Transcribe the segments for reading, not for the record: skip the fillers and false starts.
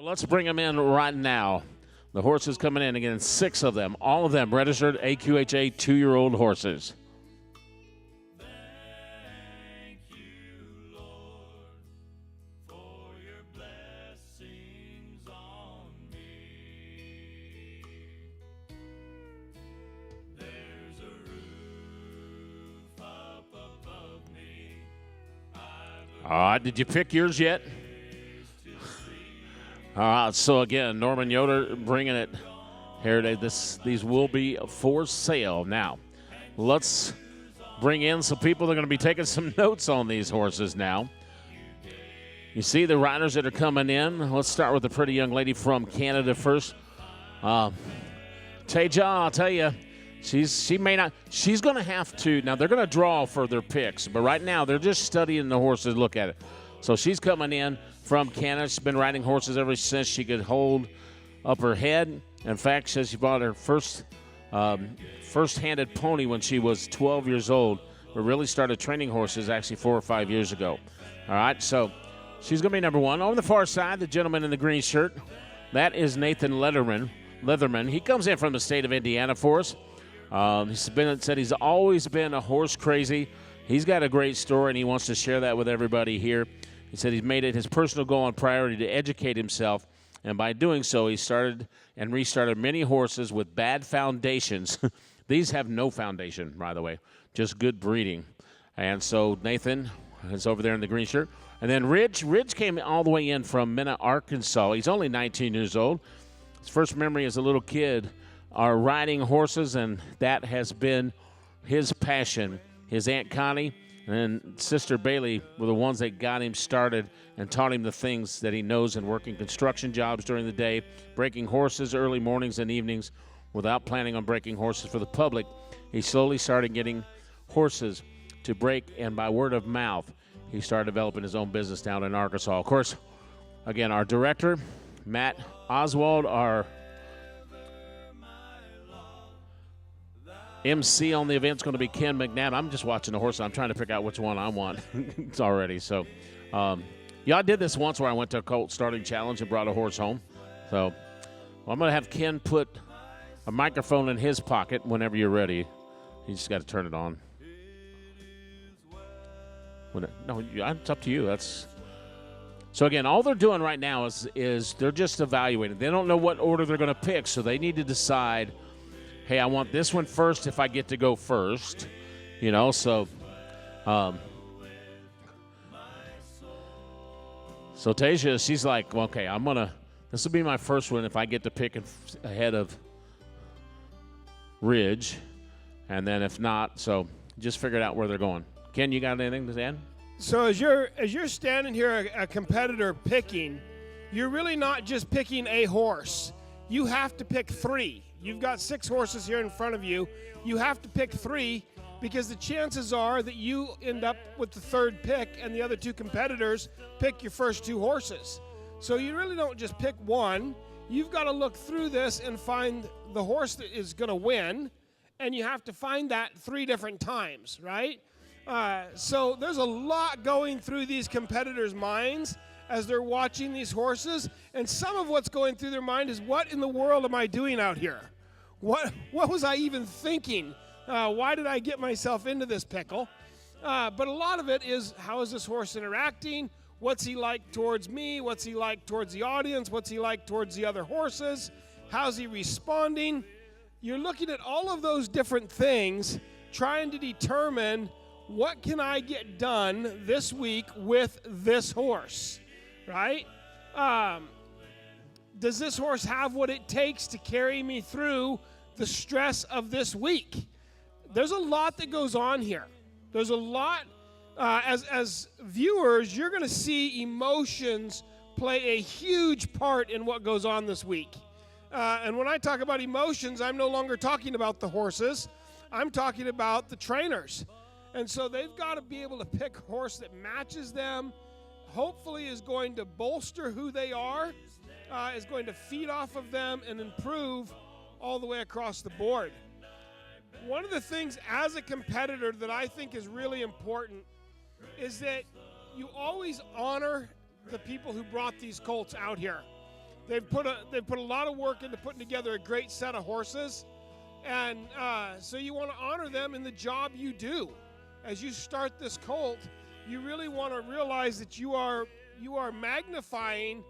Let's bring them in right now. The horses coming in again, 6 of them, all of them registered AQHA 2-year-old horses. Thank you, Lord, for your blessings on me. There's a roof up above me. All right, did you pick yours yet? All right, so again, Norman Yoder bringing it here today. These will be for sale. Now, let's bring in some people that are going to be taking some notes on these horses now. You see the riders that are coming in. Let's start with the pretty young lady from Canada first. Teja, I'll tell you, she's going to have to, now they're going to draw for their picks, but right now they're just studying the horses, look at it. So she's coming in from Canada. She's been riding horses ever since she could hold up her head. In fact, says she bought her first-handed pony when she was 12 years old, but really started training horses actually 4 or 5 years ago. All right, so she's going to be number 1. On the far side, the gentleman in the green shirt, that is Nathan Leatherman. He comes in from the state of Indiana for us. Said he's always been a horse crazy. He's got a great story, and he wants to share that with everybody here. He said he's made it his personal goal and priority to educate himself, and by doing so, he started and restarted many horses with bad foundations. These have no foundation, by the way, just good breeding. And so Nathan is over there in the green shirt. And then Ridge came all the way in from Mena, Arkansas. He's only 19 years old. His first memory as a little kid are riding horses, and that has been his passion. His Aunt Connie and Sister Bailey were the ones that got him started and taught him the things that he knows in working construction jobs during the day, breaking horses early mornings and evenings without planning on breaking horses for the public. He slowly started getting horses to break, and by word of mouth, he started developing his own business down in Arkansas. Of course, again, our director, Matt Oswald, our MC on the event is going to be Ken McNabb. I'm just watching the horse, and I'm trying to pick out which one I want. It's already. So, yeah, I did this once where I went to a Colt Starting Challenge and brought a horse home. So, I'm going to have Ken put a microphone in his pocket whenever you're ready. You just got to turn it on. No, it's up to you. So, again, all they're doing right now is they're just evaluating. They don't know what order they're going to pick, so they need to decide, hey, I want this one first if I get to go first, so Tasia, she's like, well, okay, this will be my first one if I get to pick ahead of Ridge, and then if not, so just figured out where they're going. Ken, you got anything to add? So as you're standing here, a competitor picking, you're really not just picking a horse. You have to pick 3. You've got 6 horses here in front of you. You have to pick 3 because the chances are that you end up with the 3rd pick and the other 2 competitors pick your first 2 horses. So you really don't just pick one. You've got to look through this and find the horse that is going to win, and you have to find that 3 different times, right? So there's a lot going through these competitors' minds as they're watching these horses, and some of what's going through their mind is, what in the world am I doing out here? What was I even thinking? Why did I get myself into this pickle? But a lot of it is, how is this horse interacting? What's he like towards me? What's he like towards the audience? What's he like towards the other horses? How's he responding? You're looking at all of those different things, trying to determine, what can I get done this week with this horse, right? Does this horse have what it takes to carry me through the stress of this week? There's a lot that goes on here. There's a lot, as viewers, you're going to see emotions play a huge part in what goes on this week. And when I talk about emotions, I'm no longer talking about the horses. I'm talking about the trainers. And so they've got to be able to pick a horse that matches them, hopefully is going to bolster who they are, is going to feed off of them and improve all the way across the board. One of the things as a competitor that I think is really important is that you always honor the people who brought these colts out here. They've put a lot of work into putting together a great set of horses, and so you want to honor them in the job you do. As you start this colt, you really want to realize that you are magnifying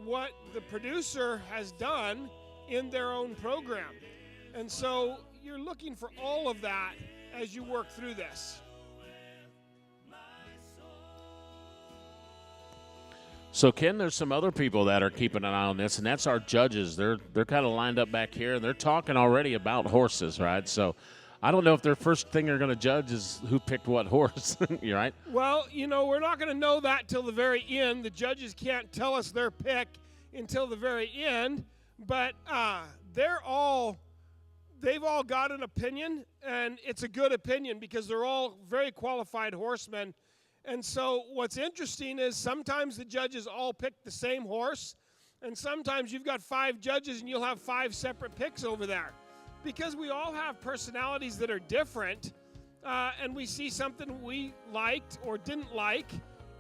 what the producer has done in their own program, and so you're looking for all of that as you work through this. So, Ken, there's some other people that are keeping an eye on this, and that's our judges. They're kind of lined up back here, and they're talking already about horses, right? So I don't know if their first thing they're going to judge is who picked what horse. You right? Well, we're not going to know that till the very end. The judges can't tell us their pick until the very end, but they've all got an opinion, and it's a good opinion because they're all very qualified horsemen. And so what's interesting is sometimes the judges all pick the same horse, and sometimes you've got 5 judges and you'll have 5 separate picks over there. Because we all have personalities that are different, and we see something we liked or didn't like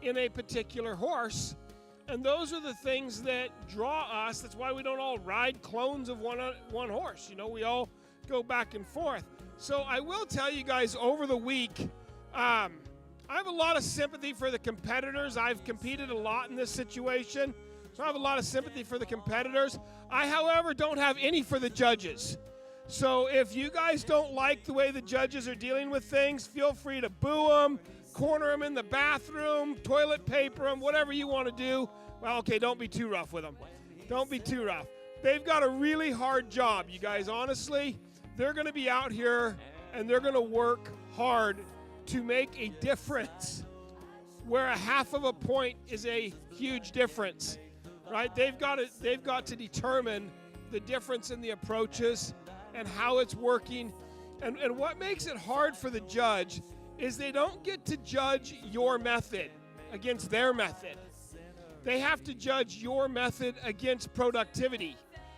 in a particular horse. And those are the things that draw us. That's why we don't all ride clones of one horse. We all go back and forth. So I will tell you guys over the week, I have a lot of sympathy for the competitors. I've competed a lot in this situation, so I have a lot of sympathy for the competitors. I, however, don't have any for the judges. So if you guys don't like the way the judges are dealing with things, feel free to boo them, corner them in the bathroom, toilet paper them, whatever you want to do. Well, okay, don't be too rough with them. Don't be too rough. They've got a really hard job, you guys. Honestly, they're going to be out here, and they're going to work hard to make a difference where a half of a point is a huge difference, right? They've got to determine the difference in the approaches and how it's working. And what makes it hard for the judge is they don't get to judge your method against their method. They have to judge your method against productivity.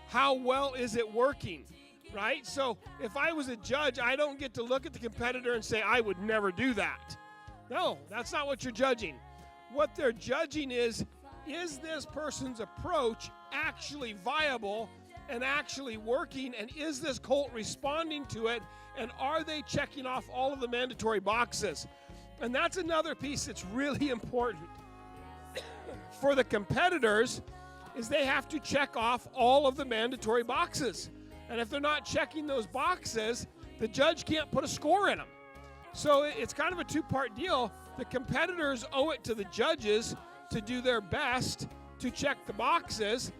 How well is it working? Right? So if I was a judge, I don't get to look at the competitor and say, I would never do that. No, that's not what you're judging. What they're judging is this person's approach actually viable and actually working, and is this colt responding to it, and are they checking off all of the mandatory boxes? And that's another piece that's really important for the competitors, is they have to check off all of the mandatory boxes. And if they're not checking those boxes, the judge can't put a score in them. So it's kind of a two-part deal. The competitors owe it to the judges to do their best to check the boxes,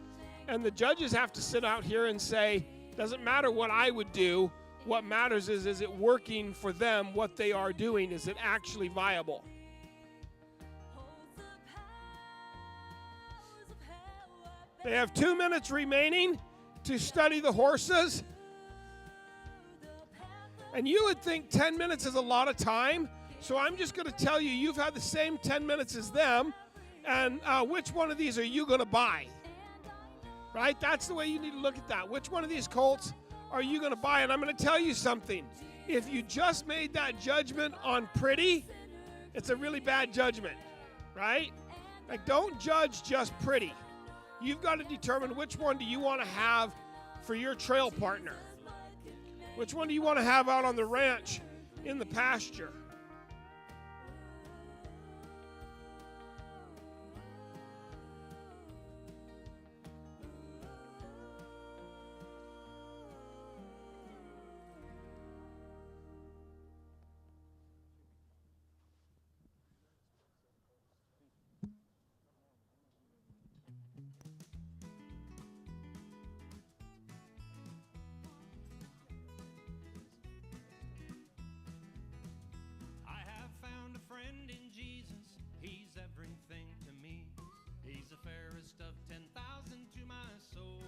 and the judges have to sit out here and say, doesn't matter what I would do, what matters is it working for them, what they are doing, is it actually viable? They have 2 minutes remaining to study the horses. And you would think 10 minutes is a lot of time, so I'm just going to tell you, you've had the same 10 minutes as them, and which one of these are you going to buy? Right? That's the way you need to look at that. Which one of these colts are you going to buy? And I'm going to tell you something. If you just made that judgment on pretty, it's a really bad judgment, right? Like, don't judge just pretty. You've got to determine which one do you want to have for your trail partner. Which one do you want to have out on the ranch in the pasture? Of 10,000 to my soul,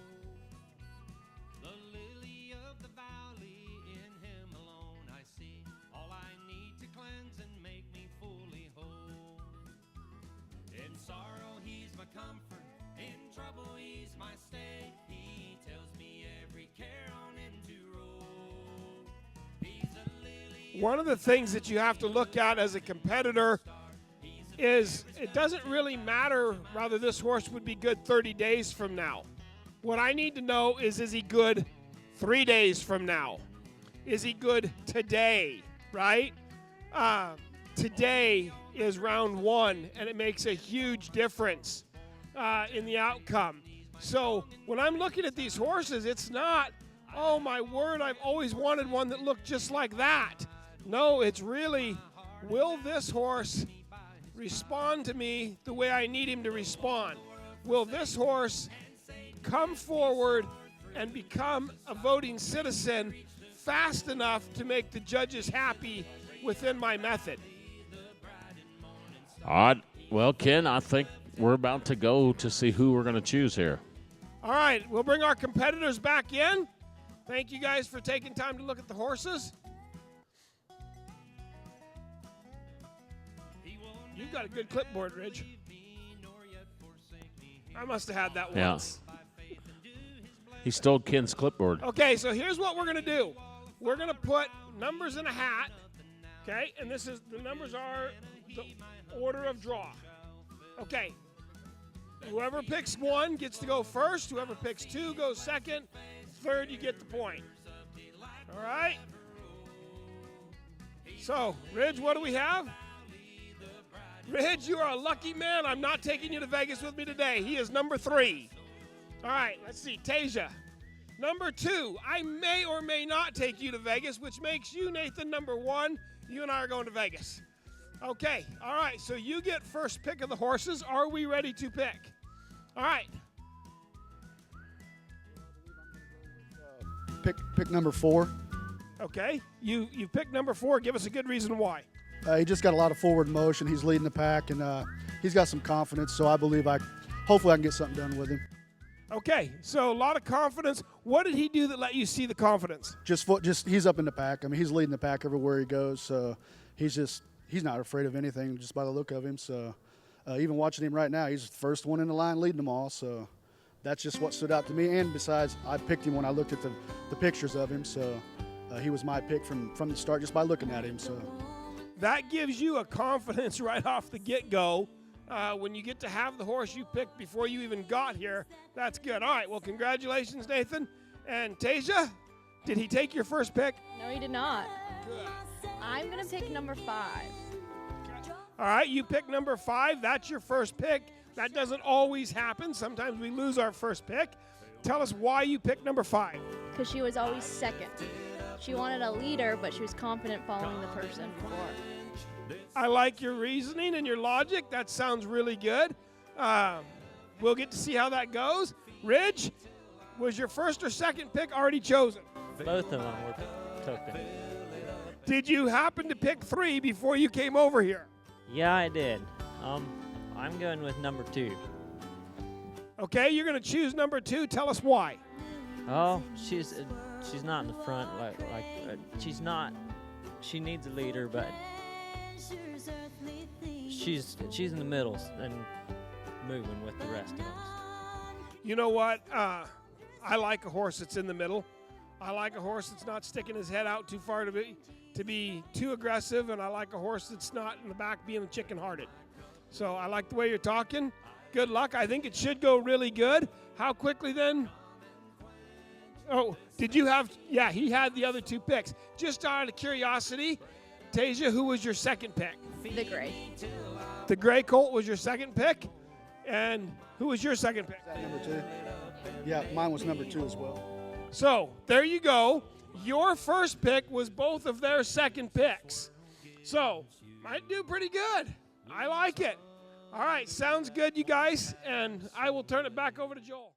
the lily of the valley, in him alone I see all I need to cleanse and make me fully whole. In sorrow he's my comfort, in trouble he's my stay. He tells me every care on him to roll. He's a lily. One of the things that you have to look at as a competitor is it doesn't really matter whether this horse would be good 30 days from now. What I need to know is he good 3 days from now? Is he good today, right? Today is round 1, and it makes a huge difference in the outcome. So when I'm looking at these horses, it's not, oh my word, I've always wanted one that looked just like that. No, it's really, will this horse respond to me the way I need him to respond? Will this horse come forward and become a voting citizen fast enough to make the judges happy within my method? All right. Well, Ken, I think we're about to go to see who we're going to choose here. All right, we'll bring our competitors back in. Thank you guys for taking time to look at the horses. You've got a good clipboard, Ridge. I must have had that once. He stole Ken's clipboard. Okay, so here's what we're going to do. We're going to put numbers in a hat, okay? And this is, the numbers are the order of draw. Okay. Whoever picks 1 gets to go first. Whoever picks 2 goes second. Third, you get the point. All right? So, Ridge, what do we have? Ridge, you are a lucky man. I'm not taking you to Vegas with me today. He is number 3. All right, let's see. Tasia, number 2. I may or may not take you to Vegas, which makes you, Nathan, number 1. You and I are going to Vegas. Okay, all right, so you get first pick of the horses. Are we ready to pick? All right. Pick number 4. Okay, you picked number 4. Give us a good reason why. He just got a lot of forward motion. He's leading the pack, and he's got some confidence, so I believe hopefully I can get something done with him. Okay, so a lot of confidence. What did he do that let you see the confidence? Just he's up in the pack. I mean, he's leading the pack everywhere he goes, so he's not afraid of anything just by the look of him. So even watching him right now, he's the first one in the line leading them all. So that's just what stood out to me. And besides, I picked him when I looked at the pictures of him. So he was my pick from the start just by looking at him. So that gives you a confidence right off the get-go. When you get to have the horse you picked before you even got here, that's good. All right, well, congratulations, Nathan. And Tasia, did he take your first pick? No, he did not. Good. I'm going to pick number 5. All right, you pick number 5. That's your first pick. That doesn't always happen. Sometimes we lose our first pick. Tell us why you picked number 5. Because she was always second. She wanted a leader, but she was confident following the person before. I like your reasoning and your logic. That sounds really good. We'll get to see how that goes. Ridge, was your first or second pick already chosen? Both of them were taken. Did you happen to pick 3 before you came over here? Yeah, I did. I'm going with number 2. Okay, you're going to choose number 2. Tell us why. Oh, she's not in the front she's not. She needs a leader, but she's in the middle and moving with the rest of us. You know what? I like a horse that's in the middle. I like a horse that's not sticking his head out too far to be too aggressive, and I like a horse that's not in the back being chicken-hearted. So I like the way you're talking. Good luck. I think it should go really good. How quickly then? Oh, did you have? Yeah, he had the other 2 picks. Just out of curiosity, Tasia, who was your second pick? The gray. The gray colt was your second pick, and who was your second pick? is that number 2? Yeah, mine was number 2 as well. So there you go. Your first pick was both of their second picks. So might do pretty good. I like it. All right, sounds good, you guys, and I will turn it back over to Joel.